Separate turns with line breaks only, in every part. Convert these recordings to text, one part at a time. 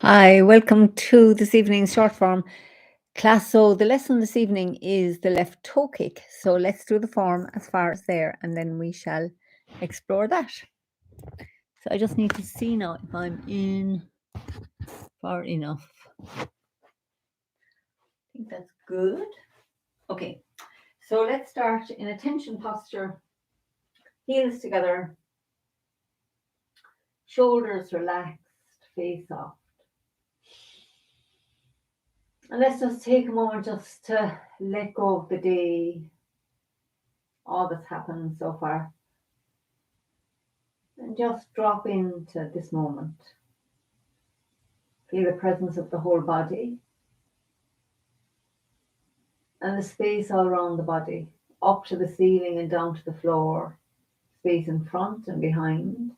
Hi, welcome to this evening's short form class. So the lesson this evening is the left toe kick. So let's do the form as far as there and then we shall explore that. So I just need to see now if I'm in far enough. I think that's good. Okay, so let's start in attention posture, heels together, shoulders relaxed, face off. And let's just take a moment just to let go of the day, all that's happened so far. And just drop into this moment. Feel the presence of the whole body and the space all around the body, up to the ceiling and down to the floor, space in front and behind,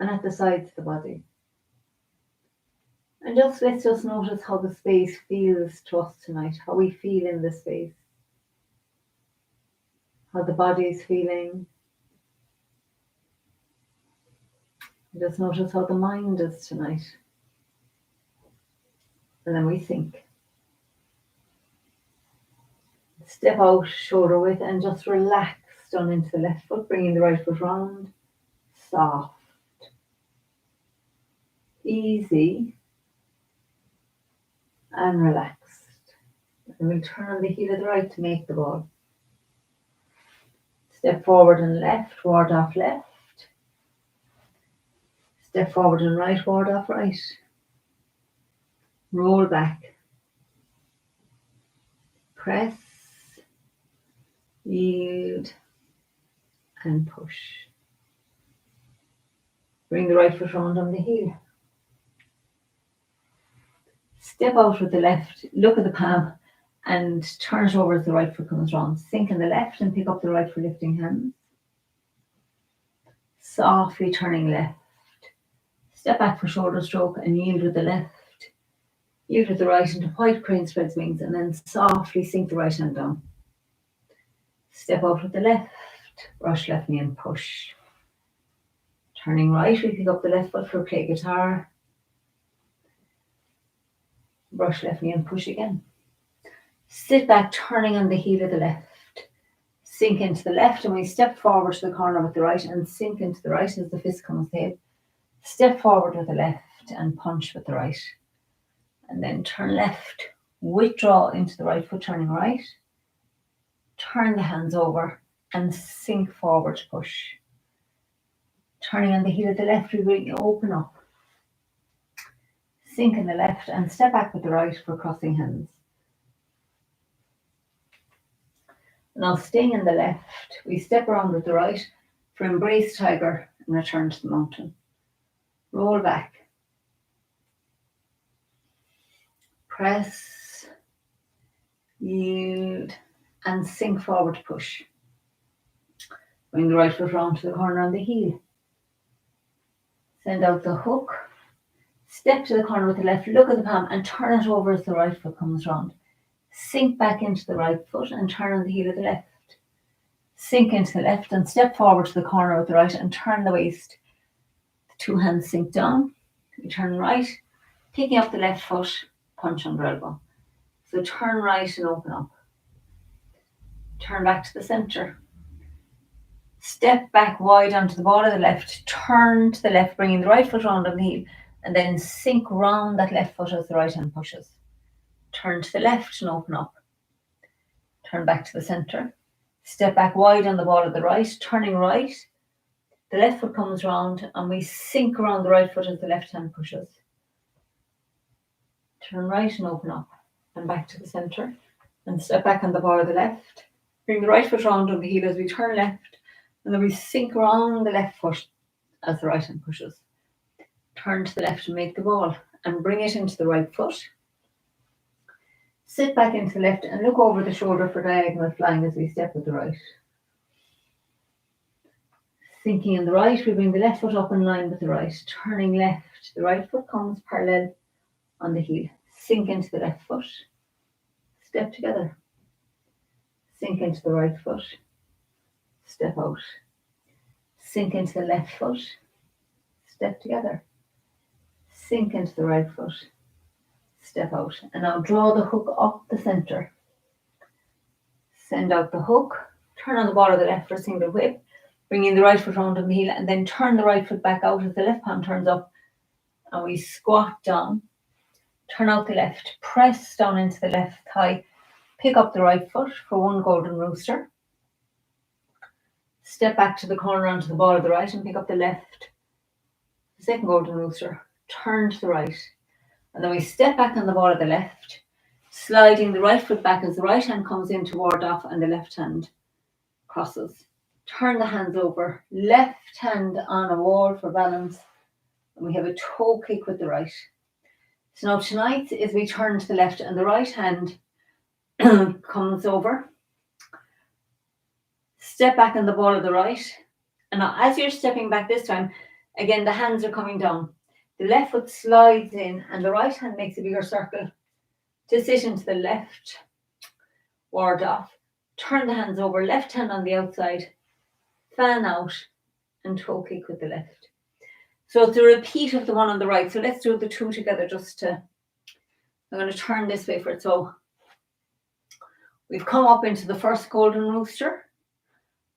and at the sides of the body. And let's just notice how the space feels to us tonight, how we feel in this space, how the body is feeling. Just notice how the mind is tonight. And then we think. Step out shoulder width and just relax down into the left foot, bringing the right foot round. Soft, easy, and relaxed. And we'll turn on the heel of the right to make the ball. Step forward and left, ward off left. Step forward and right, ward off right. Roll back. Press, yield, and push. Bring the right foot round on the heel. Step out with the left, look at the palm, and turn it over as the right foot comes round. Sink in the left and pick up the right for lifting hands. Softly turning left. Step back for shoulder stroke and yield with the left. Yield with the right into wide crane spreads wings and then softly sink the right hand down. Step out with the left, brush left knee and push. Turning right, we pick up the left foot for play guitar. Brush left knee and push again. Sit back, turning on the heel of the left. Sink into the left and we step forward to the corner with the right and sink into the right as the fist comes to hip. Step forward with the left and punch with the right. And then turn left, withdraw into the right foot, turning right. Turn the hands over and sink forward to push. Turning on the heel of the left, we bring you open up. Sink in the left and step back with the right for crossing hands. Now staying in the left, we step around with the right for embrace tiger and return to the mountain. Roll back. Press, yield, and sink forward to push. Bring the right foot round to the corner on the heel. Send out the hook. Step to the corner with the left, look at the palm and turn it over as the right foot comes round. Sink back into the right foot and turn on the heel of the left. Sink into the left and step forward to the corner with the right and turn the waist. The two hands sink down. We turn right, picking up the left foot, punch under elbow. So turn right and open up. Turn back to the center. Step back wide onto the ball of the left, turn to the left, bringing the right foot round on the heel, and then sink round that left foot as the right hand pushes. Turn to the left and open up. Turn back to the center. Step back wide on the ball of the right, turning right. The left foot comes round and we sink around the right foot as the left hand pushes. Turn right and open up. And back to the center. And step back on the ball of the left. Bring the right foot round on the heel as we turn left. And then we sink around the left foot as the right hand pushes. Turn to the left and make the ball. And bring it into the right foot. Sit back into the left and look over the shoulder for diagonal flying as we step with the right. Sinking in the right, we bring the left foot up in line with the right. Turning left, the right foot comes parallel on the heel. Sink into the left foot. Step together. Sink into the right foot. Step out. Sink into the left foot. Step together. sink into the right foot, step out. And now draw the hook up the centre. Send out the hook, turn on the ball of the left for a single whip, bring in the right foot round on the heel, and then turn the right foot back out as the left palm turns up, and we squat down. Turn out the left, press down into the left thigh, pick up the right foot for one golden rooster. Step back to the corner onto the ball of the right and pick up the left, the second golden rooster. Turn to the right, and then we step back on the ball of the left, sliding the right foot back as the right hand comes in to ward off and the left hand crosses. Turn the hands over, left hand on a wall for balance, and we have a toe kick with the right. So now tonight is we turn to the left and the right hand comes over. Step back on the ball of the right. And now as you're stepping back this time, again, the hands are coming down. The left foot slides in and the right hand makes a bigger circle to sit into the left, ward off. Turn the hands over, left hand on the outside, fan out and toe kick with the left. So it's a repeat of the one on the right. So let's do the two together I'm going to turn this way for it. So we've come up into the first golden rooster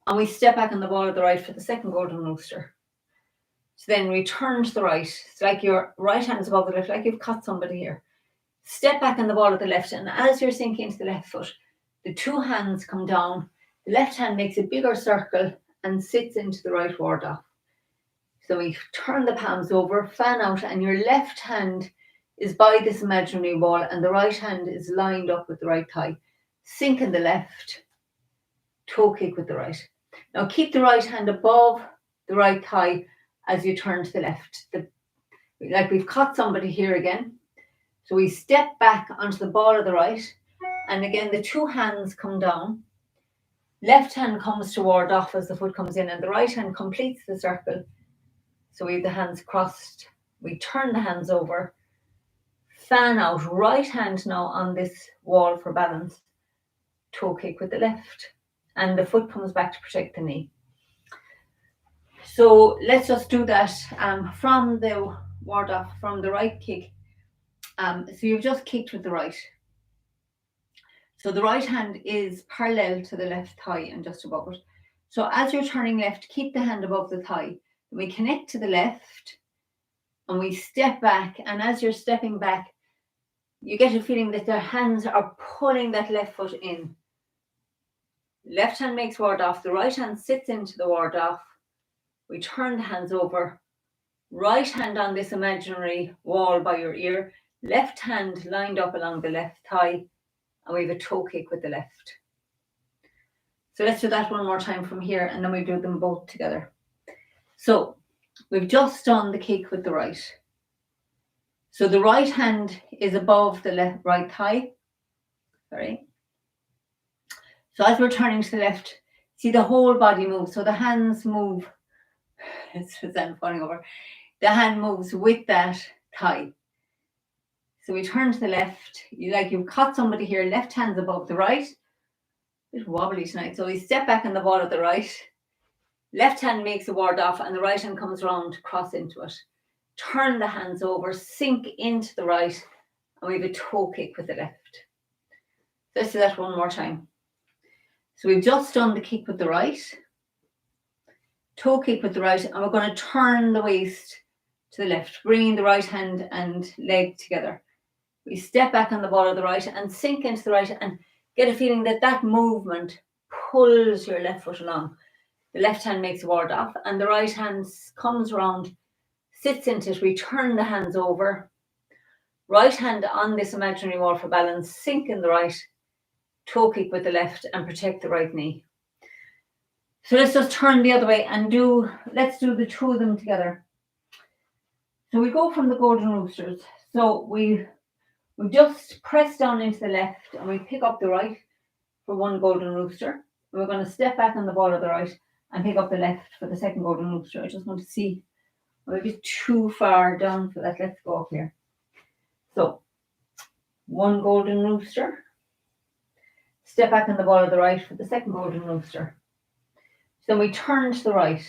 and we step back on the ball of the right for the second golden rooster. So then we turn to the right. It's like your right hand's above the left, like you've caught somebody here. Step back on the ball of the left, and as you're sinking into the left foot, the two hands come down. The left hand makes a bigger circle and sits into the right ward off. So we turn the palms over, fan out, and your left hand is by this imaginary wall and the right hand is lined up with the right thigh. Sink in the left, toe kick with the right. Now keep the right hand above the right thigh as you turn to the left. Like we've caught somebody here again. So we step back onto the ball of the right, and again the two hands come down. Left hand comes to ward off as the foot comes in, and the right hand completes the circle. So we have the hands crossed. We turn the hands over, fan out, right hand now on this wall for balance, toe kick with the left, and the foot comes back to protect the knee. So let's just do that from the ward off, from the right kick. So you've just kicked with the right. So the right hand is parallel to the left thigh and just above it. So as you're turning left, keep the hand above the thigh. We connect to the left and we step back. And as you're stepping back, you get a feeling that the hands are pulling that left foot in. Left hand makes ward off. The right hand sits into the ward off. We turn the hands over. Right hand on this imaginary wall by your ear. Left hand lined up along the left thigh. And we have a toe kick with the left. So let's do that one more time from here, and then we do them both together. So we've just done the kick with the right. So the right hand is above the right thigh. Sorry. So as we're turning to the left, see the whole body move. So the hands move. It's falling over. The hand moves with that thigh. So we turn to the left. You've caught somebody here. Left hand's above the right. A bit wobbly tonight. So we step back on the ball of the right. Left hand makes a ward off and the right hand comes around, cross into it. Turn the hands over, sink into the right, and we have a toe kick with the left. So let's do that one more time. So we've just done the kick with the right, toe kick with the right, and we're going to turn the waist to the left, bringing the right hand and leg together. We step back on the ball of the right and sink into the right and get a feeling that that movement pulls your left foot along. The left hand makes a ward off and the right hand comes around, sits into it. We turn the hands over. Right hand on this imaginary wall for balance, sink in the right, toe kick with the left and protect the right knee. So let's just turn the other way and let's do the two of them together. So we go from the golden roosters. So we just press down into the left and we pick up the right for one golden rooster. We're going to step back on the ball of the right and pick up the left for the second golden rooster. I just want to see, I'm a bit too far down for that. Let's go up here. So one golden rooster. Step back on the ball of the right for the second golden rooster. So we turn to the right.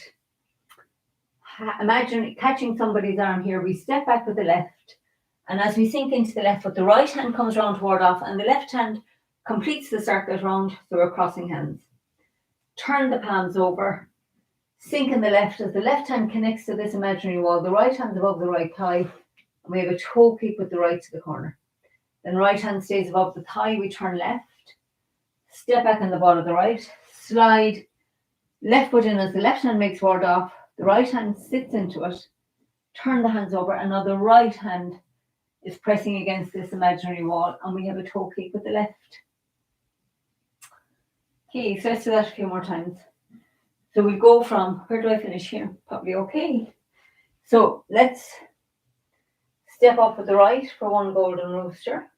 imagine catching somebody's arm here. We step back with the left, and as we sink into the left foot, the right hand comes round toward off, and the left hand completes the circuit round, so we're crossing hands. Turn the palms over, sink in the left as the left hand connects to this imaginary wall. The right hand's above the right thigh, and we have a toe kick with the right to the corner. Then right hand stays above the thigh, we turn left, step back on the ball of the right, slide left foot in as the left hand makes ward off, the right hand sits into it, turn the hands over, and now the right hand is pressing against this imaginary wall, and we have a toe kick with the left. Okay, so let's do that a few more times. So we go from, where do I finish here? Probably okay. So let's step up with the right for one golden rooster,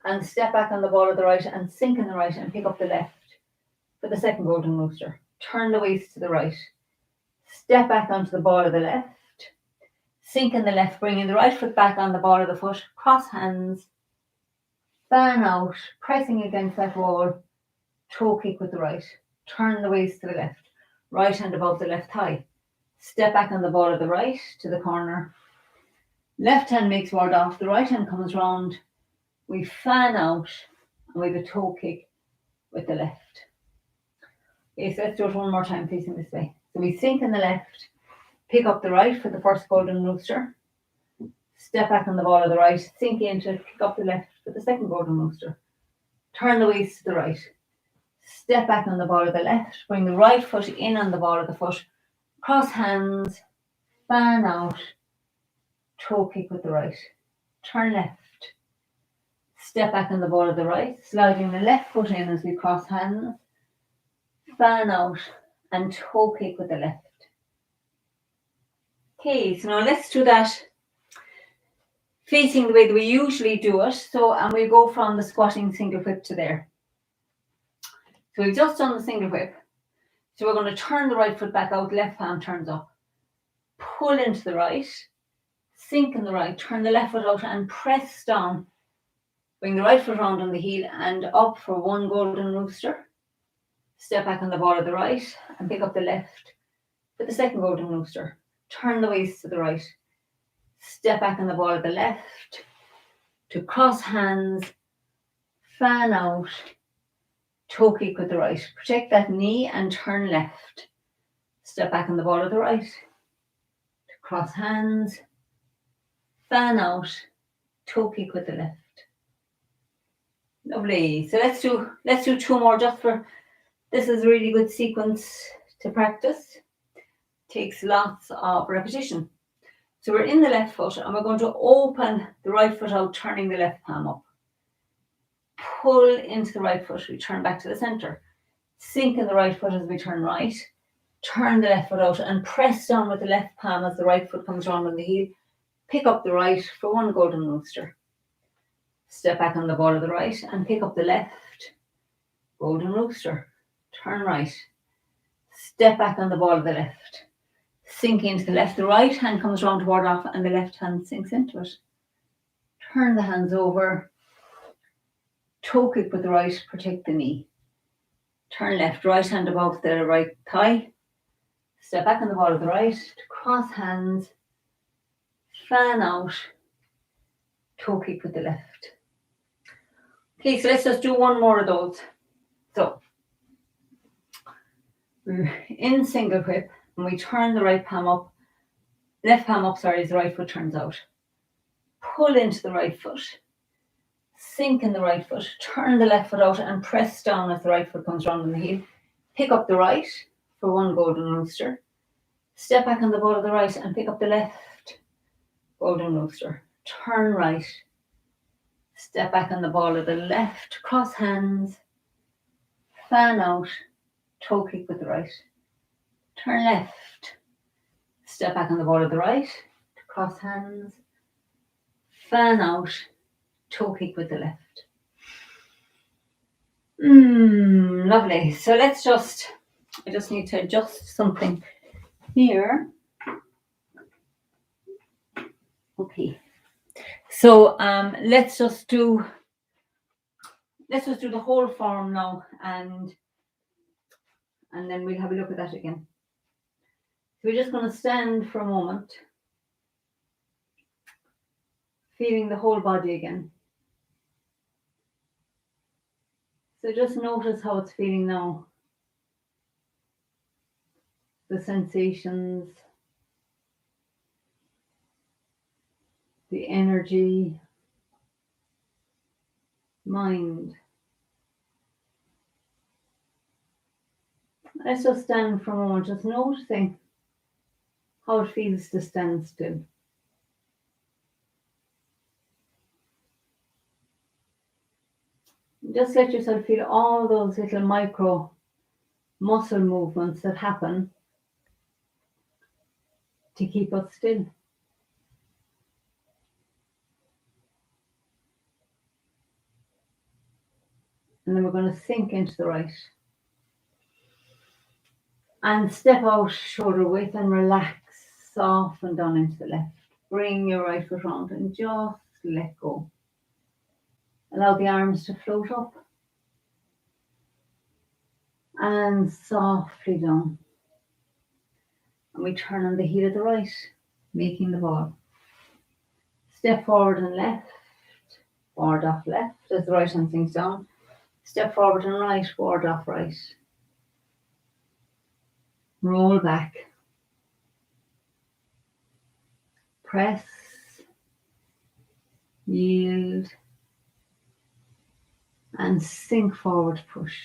and step back on the ball of the right and sink in the right and pick up the left for the second golden rooster. Turn the waist to the right, step back onto the ball of the left, sink in the left, bringing the right foot back on the ball of the foot, cross hands, fan out, pressing against that wall, toe kick with the right, turn the waist to the left, right hand above the left thigh, step back on the ball of the right to the corner, left hand makes ward off, the right hand comes round, we fan out, and we have a toe kick with the left. Okay, so let's do it one more time facing this way. So we sink in the left, pick up the right for the first golden rooster, step back on the ball of the right, sink into it, pick up the left for the second golden rooster, turn the waist to the right, step back on the ball of the left, bring the right foot in on the ball of the foot, cross hands, fan out, toe kick with the right, turn left, step back on the ball of the right, sliding the left foot in as we cross hands, fan out, and toe kick with the left. Okay, so now let's do that facing the way that we usually do it. So, and we go from the squatting single whip to there. So we've just done the single whip. So we're going to turn the right foot back out, left palm turns up. Pull into the right, sink in the right, turn the left foot out and press down. Bring the right foot round on the heel and up for one golden rooster. Step back on the ball of the right and pick up the left for the second golden rooster. Turn the waist to the right. Step back on the ball of the left to cross hands, fan out, toe kick with the right. Protect that knee and turn left. Step back on the ball of the right to cross hands, fan out, toe kick with the left. Lovely. So let's do two more just for, this is a really good sequence to practice. Takes lots of repetition. So we're in the left foot and we're going to open the right foot out, turning the left palm up. Pull into the right foot, we turn back to the center. Sink in the right foot as we turn right. Turn the left foot out and press down with the left palm as the right foot comes round on the heel. Pick up the right for one golden rooster. Step back on the ball of the right and pick up the left. Golden rooster. Turn right. Step back on the ball of the left. Sink into the left. The right hand comes round toward off and the left hand sinks into it. Turn the hands over. Toe kick with the right. Protect the knee. Turn left. Right hand above the right thigh. Step back on the ball of the right. Cross hands. Fan out. Toe kick with the left. Okay, so let's just do one more of those. So we're in single whip and we turn the right palm up, left palm up, sorry, as the right foot turns out. Pull into the right foot, sink in the right foot, turn the left foot out and press down as the right foot comes round on the heel. Pick up the right for one golden rooster. Step back on the ball of the right and pick up the left, golden rooster. Turn right. Step back on the ball of the left, cross hands, fan out, toe kick with the right. Turn left. Step back on the ball of the right, cross hands, fan out, toe kick with the left. Lovely. So let's I just need to adjust something here. Okay. So let's just do the whole form now and then we'll have a look at that again. So we're just going to stand for a moment, feeling the whole body again. So just notice how it's feeling now. The sensations, the energy, mind. Let's just stand for a moment, just noticing how it feels to stand still. Just let yourself feel all those little micro muscle movements that happen to keep us still. And then we're going to sink into the right. And step out shoulder width and relax, soften down into the left. Bring your right foot round and just let go. Allow the arms to float up. And softly down. And we turn on the heel of the right, making the ball. Step forward and left, forward off left as the right hand sinks down. Step forward and right, forward off right. Roll back. Press. Yield. And sink forward, push.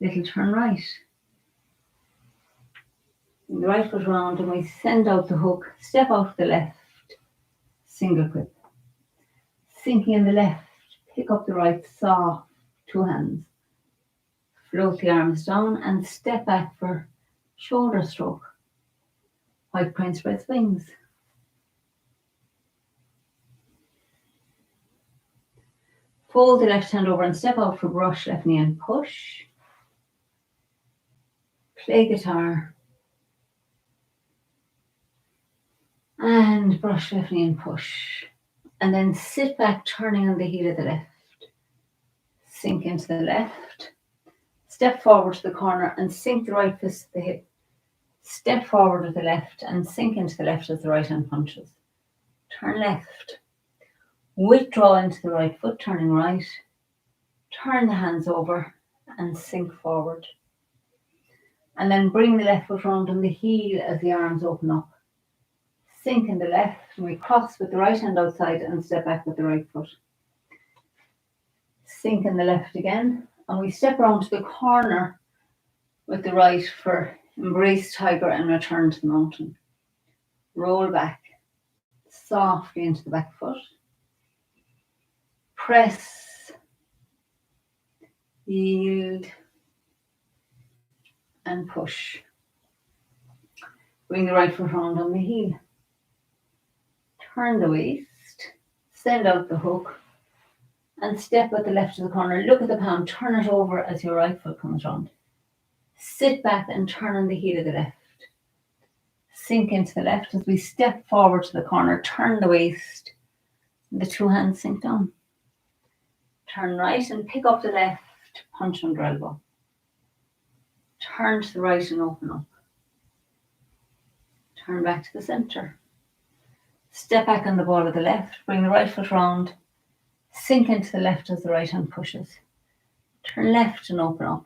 Little turn right. The right foot round and we send out the hook. Step out the left. Single grip. Sinking in the left. Pick up the right, soft, two hands. Float the arms down and step back for shoulder stroke. White crane spreads wings. Fold the left hand over and step out for brush, left knee and push. Play guitar. And brush, left knee and push. And then sit back, turning on the heel of the left. Sink into the left. Step forward to the corner and sink the right fist to the hip. Step forward with the left and sink into the left as the right hand punches. Turn left. Withdraw into the right foot, turning right. Turn the hands over and sink forward. And then bring the left foot round on the heel as the arms open up. Sink in the left and we cross with the right hand outside and step back with the right foot. Sink in the left again and we step around to the corner with the right for embrace tiger and return to the mountain. Roll back softly into the back foot. Press, yield, and push. Bring the right foot round on the heel. Turn the waist, send out the hook, and step with the left to the corner. Look at the palm, turn it over as your right foot comes round. Sit back and turn on the heel of the left. Sink into the left as we step forward to the corner. Turn the waist, and the two hands sink down. Turn right and pick up the left, punch under elbow. Turn to the right and open up. Turn back to the centre. Step back on the ball of the left, bring the right foot round, sink into the left as the right hand pushes. Turn left and open up.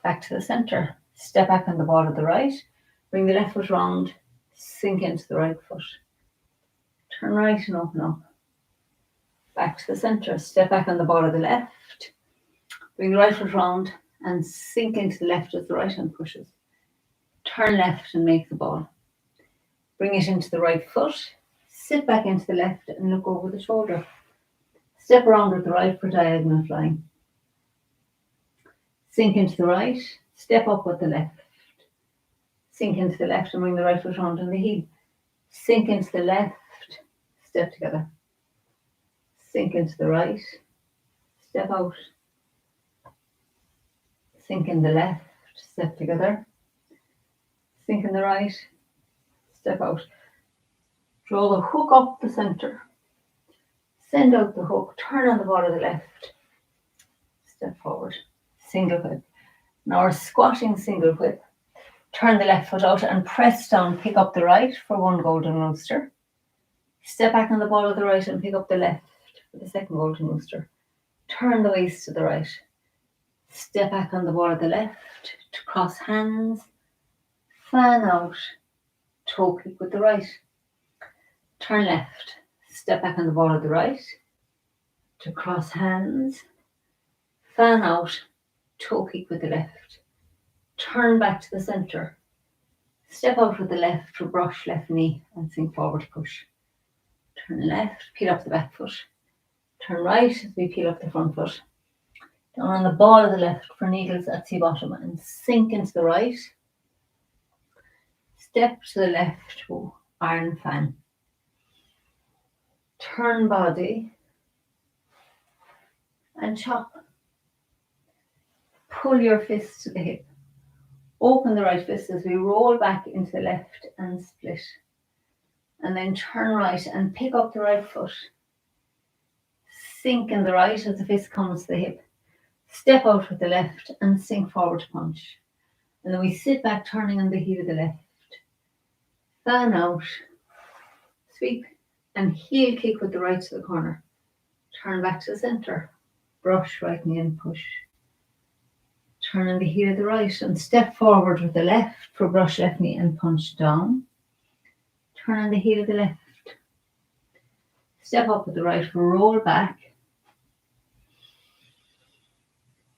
Back to the centre. Step back on the ball of the right, bring the left foot round, sink into the right foot. Turn right and open up. Back to the centre. Step back on the ball of the left, bring the right foot round and sink into the left as the right hand pushes. Turn left and make the ball. Bring it into the right foot, sit back into the left and look over the shoulder. Step around with the right for diagonal flying. Sink into the right, step up with the left. Sink into the left and bring the right foot round on the heel. Sink into the left, step together. Sink into the right, step out. Sink in the left, step together. Sink in the right, step out. Draw the hook up the centre. Send out the hook, turn on the ball of the left. Step forward, single whip. Now we're squatting single whip. Turn the left foot out and press down, pick up the right for one golden rooster. Step back on the ball of the right and pick up the left for the second golden rooster. Turn the waist to the right. Step back on the ball of the left to cross hands. Fan out, toe kick with the right. Turn left. Step back on the ball of the right to cross hands. Fan out, toe kick with the left. Turn back to the centre. Step out with the left for brush left knee and sink forward push. Turn left, peel up the back foot. Turn right as we peel up the front foot. Down on the ball of the left for needles at sea bottom and sink into the right. Step to the left to iron fan. Turn body and chop. Pull your fist to the hip. Open the right fist as we roll back into the left and split. And then turn right and pick up the right foot. Sink in the right as the fist comes to the hip. Step out with the left and sink forward to punch. And then we sit back turning on the heel of the left. Fan out. Sweep and heel kick with the right to the corner. Turn back to the centre. Brush right knee and push. Turn on the heel of the right and step forward with the left for brush left knee and punch down. Turn on the heel of the left. Step up with the right for roll back.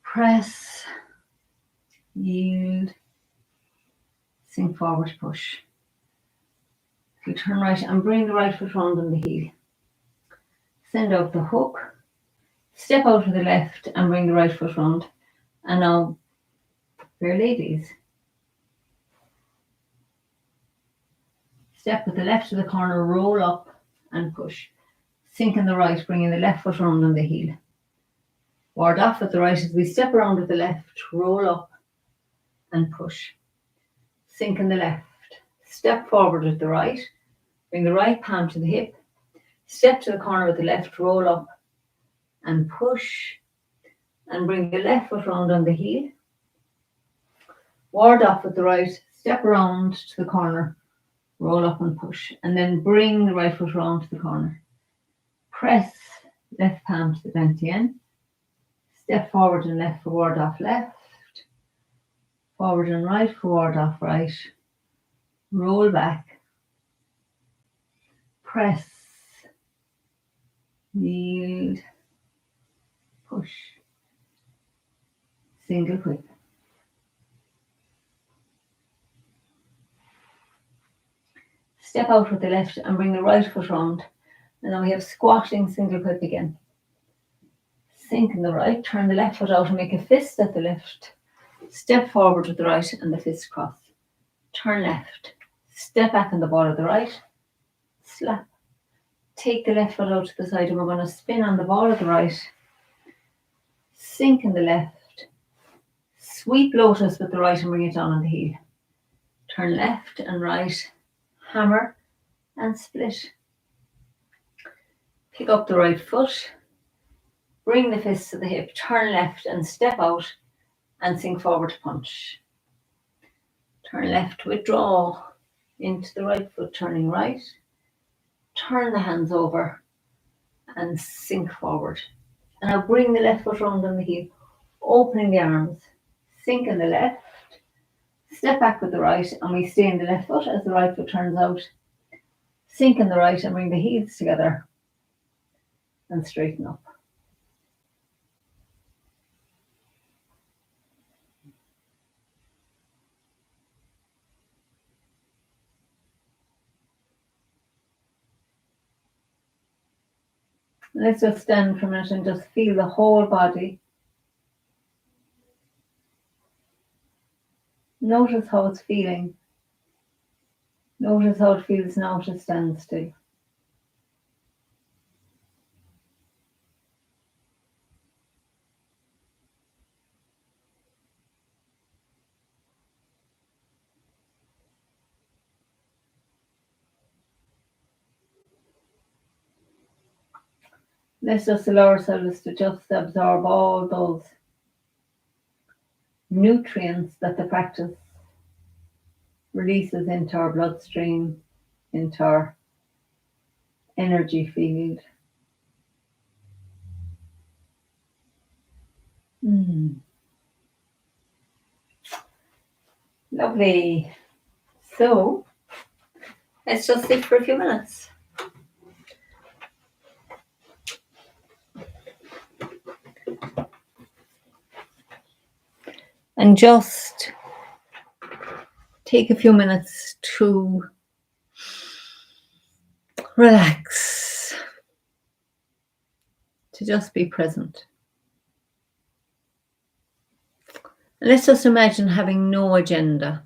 Press. Yield. Sink forward, push. You turn right and bring the right foot round on the heel. Send out the hook. Step out with the left and bring the right foot round. And now, fair ladies. Step with the left to the corner, roll up and push. Sink in the right, bringing the left foot round on the heel. Ward off with the right as we step around with the left, roll up and push. Sink in the left. Step forward with the right. Bring the right palm to the hip. Step to the corner with the left, roll up and push. And bring the left foot round on the heel. Ward off with the right. Step around to the corner. Roll up and push. And then bring the right foot round to the corner. Press left palm to the dantian. Step forward and left for ward off left. Forward and right for ward off right. Roll back. Press. Yield. Push. Single whip. Step out with the left and bring the right foot round. And then we have squatting single whip again. Sink in the right, turn the left foot out and make a fist at the left. Step forward with the right and the fist cross. Turn left. Step back on the ball of the right. Slap. Take the left foot out to the side and we're going to spin on the ball of the right. Sink in the left. Sweep lotus with the right and bring it down on the heel. Turn left and right. Hammer and split. Pick up the right foot. Bring the fist to the hip. Turn left and step out and sink forward to punch. Turn left, withdraw into the right foot, turning right. Turn the hands over and sink forward. And now bring the left foot round on the heel, opening the arms. Sink in the left. Step back with the right and we stay in the left foot as the right foot turns out. Sink in the right and bring the heels together and straighten up. Let's just stand for a minute and just feel the whole body. Notice how it's feeling. Notice how it feels now to stand still. Let's just allow ourselves to just absorb all those nutrients that the practice releases into our bloodstream, into our energy field. Lovely. So let's just sit for a few minutes. And just take a few minutes to relax, to just be present. And let's just imagine having no agenda.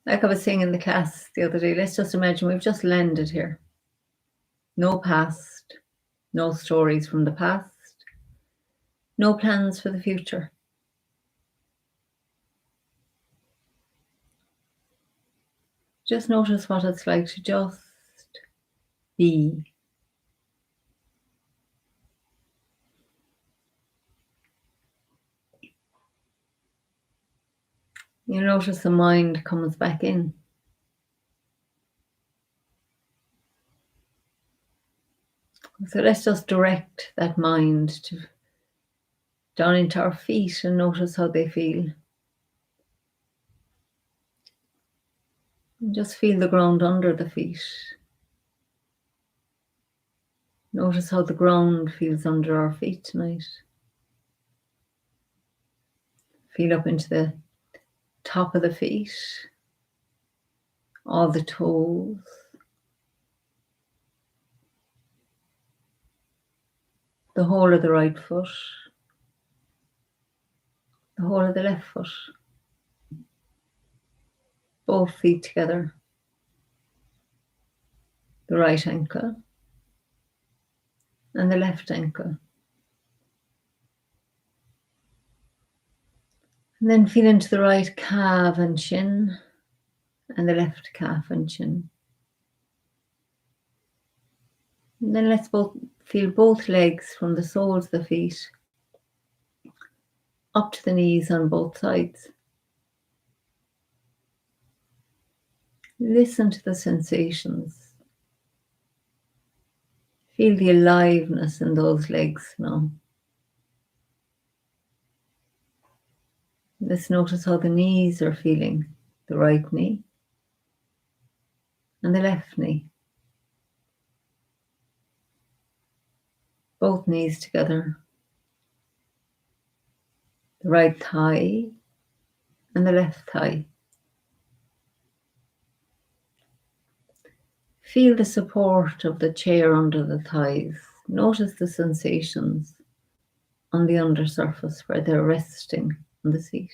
Like I was saying in the class the other day, let's just imagine we've just landed here. No past, no stories from the past, no plans for the future. Just notice what it's like to just be. You notice the mind comes back in. So let's just direct that mind down into our feet and notice how they feel. And just feel the ground under the feet. Notice how the ground feels under our feet tonight. Feel up into the top of the feet, all the toes. The whole of the right foot, the whole of the left foot, both feet together, the right ankle and the left ankle. And then feel into the right calf and shin and the left calf and shin. And then let's feel both legs from the soles of the feet up to the knees on both sides. Listen to the sensations. Feel the aliveness in those legs now. Let's notice how the knees are feeling, the right knee and the left knee. Both knees together. The right thigh and the left thigh. Feel the support of the chair under the thighs. Notice the sensations on the undersurface where they're resting on the seat.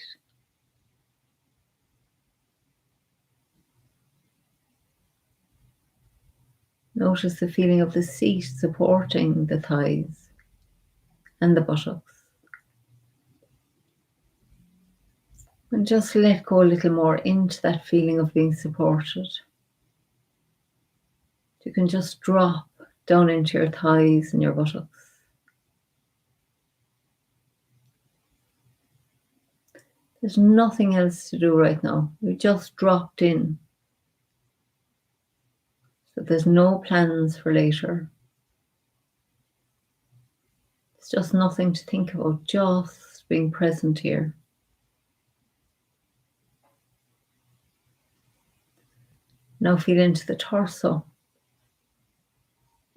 Notice the feeling of the seat supporting the thighs and the buttocks. And just let go a little more into that feeling of being supported. You can just drop down into your thighs and your buttocks. There's nothing else to do right now. You just dropped in. So there's no plans for later. It's just nothing to think about, just being present here. Now feel into the torso,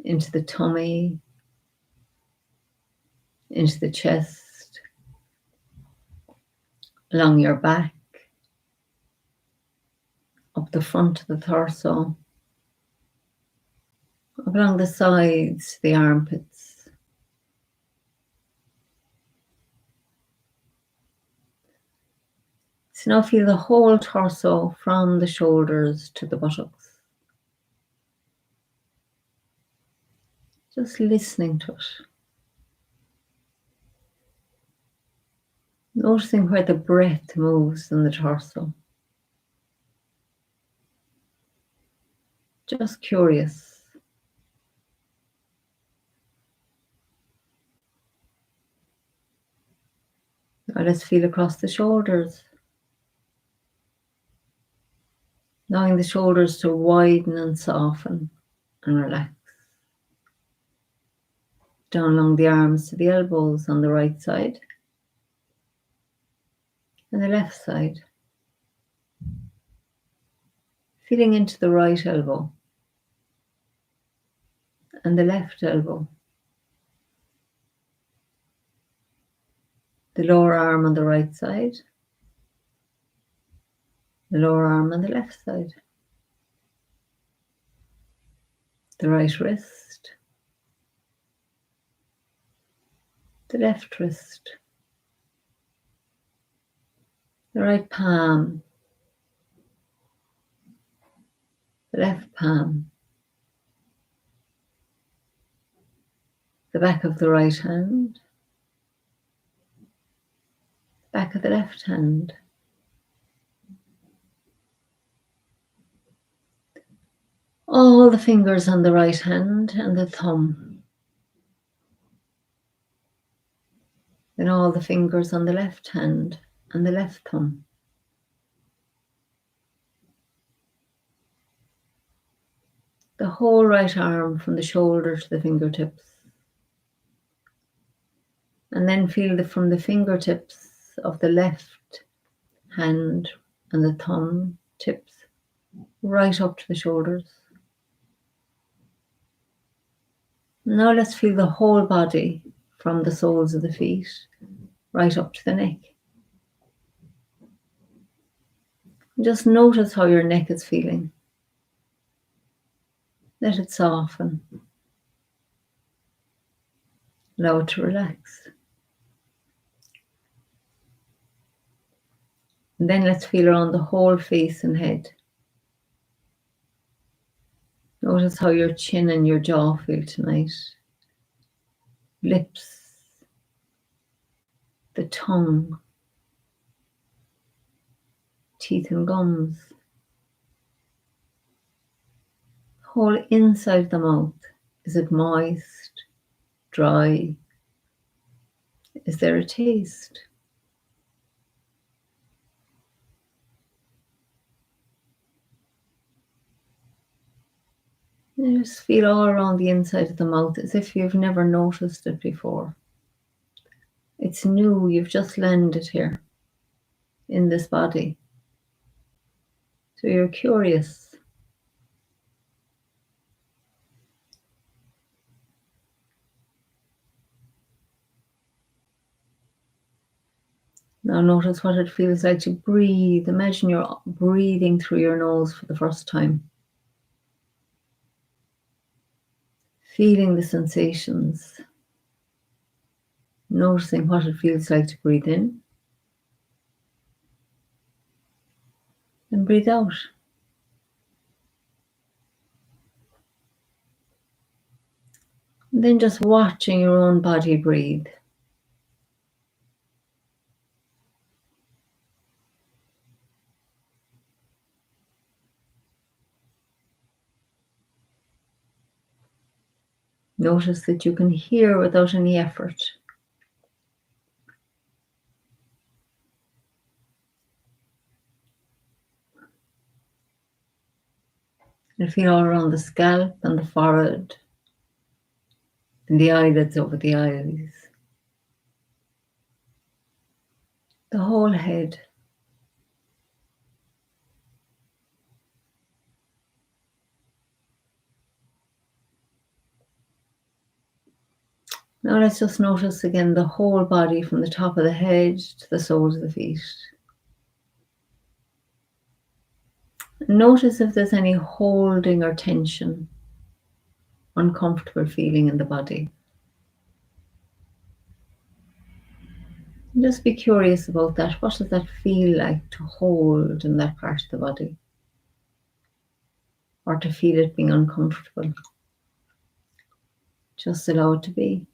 into the tummy, into the chest, along your back, up the front of the torso, up along the sides, the armpits. So now feel the whole torso from the shoulders to the buttocks. Just listening to it. Noticing where the breath moves in the torso. Just curious. Now let's feel across the shoulders. Allowing the shoulders to widen and soften and relax. Down along the arms to the elbows on the right side and the left side. Feeling into the right elbow and the left elbow. The lower arm on the right side, the lower arm on the left side. The right wrist, the left wrist, the right palm, the left palm, the back of the right hand, back of the left hand. All the fingers on the right hand and the thumb. Then all the fingers on the left hand and the left thumb. The whole right arm from the shoulder to the fingertips. And then feel from the fingertips of the left hand and the thumb tips right up to the shoulders. Now let's feel the whole body from the soles of the feet right up to the neck. Just notice how your neck is feeling. Let it soften. Allow it to relax. And then let's feel around the whole face and head. Notice how your chin and your jaw feel tonight. Lips, the tongue, teeth and gums. Whole inside of the mouth. Is it moist, dry? Is there a taste? And just feel all around the inside of the mouth as if you've never noticed it before. It's new, you've just landed here in this body. So you're curious. Now notice what it feels like to breathe. Imagine you're breathing through your nose for the first time. Feeling the sensations. Noticing what it feels like to breathe in. And breathe out. And then just watching your own body breathe. Notice that you can hear without any effort. And feel all around the scalp and the forehead and the eyelids over the eyes. The whole head. Now let's just notice again the whole body from the top of the head to the soles of the feet. Notice if there's any holding or tension, uncomfortable feeling in the body. Just be curious about that. What does that feel like to hold in that part of the body? Or to feel it being uncomfortable? Just allow it to be.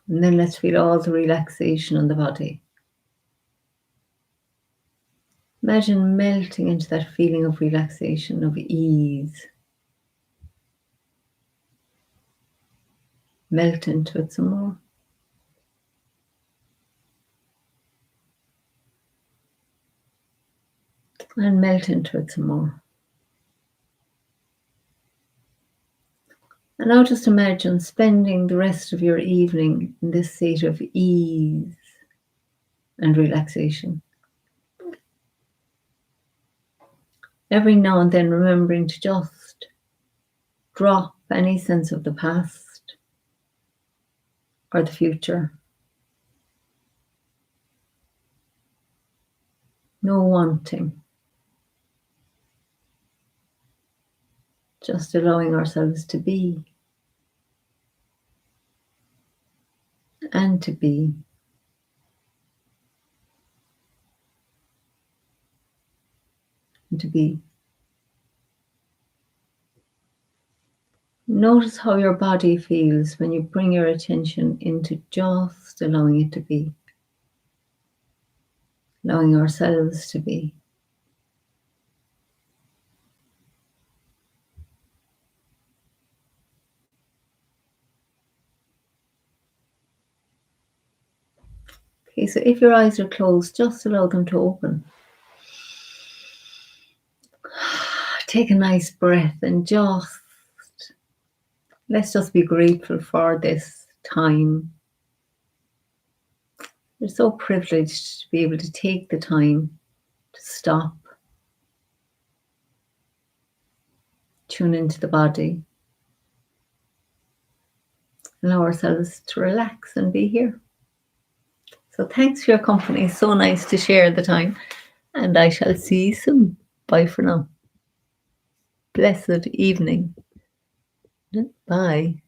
And then let's feel all the relaxation in the body. Imagine melting into that feeling of relaxation, of ease. Melt into it some more. and melt into it some more. And now just imagine spending the rest of your evening in this state of ease and relaxation. Every now and then remembering to just drop any sense of the past or the future. No wanting. Just allowing ourselves to be and to be. And to be. Notice how your body feels when you bring your attention into just allowing it to be. Allowing ourselves to be. Okay, so if your eyes are closed, just allow them to open. Take a nice breath and let's just be grateful for this time. We're so privileged to be able to take the time to stop, tune into the body, allow ourselves to relax and be here. So thanks for your company. So nice to share the time. And I shall see you soon. Bye for now. Blessed evening. Bye.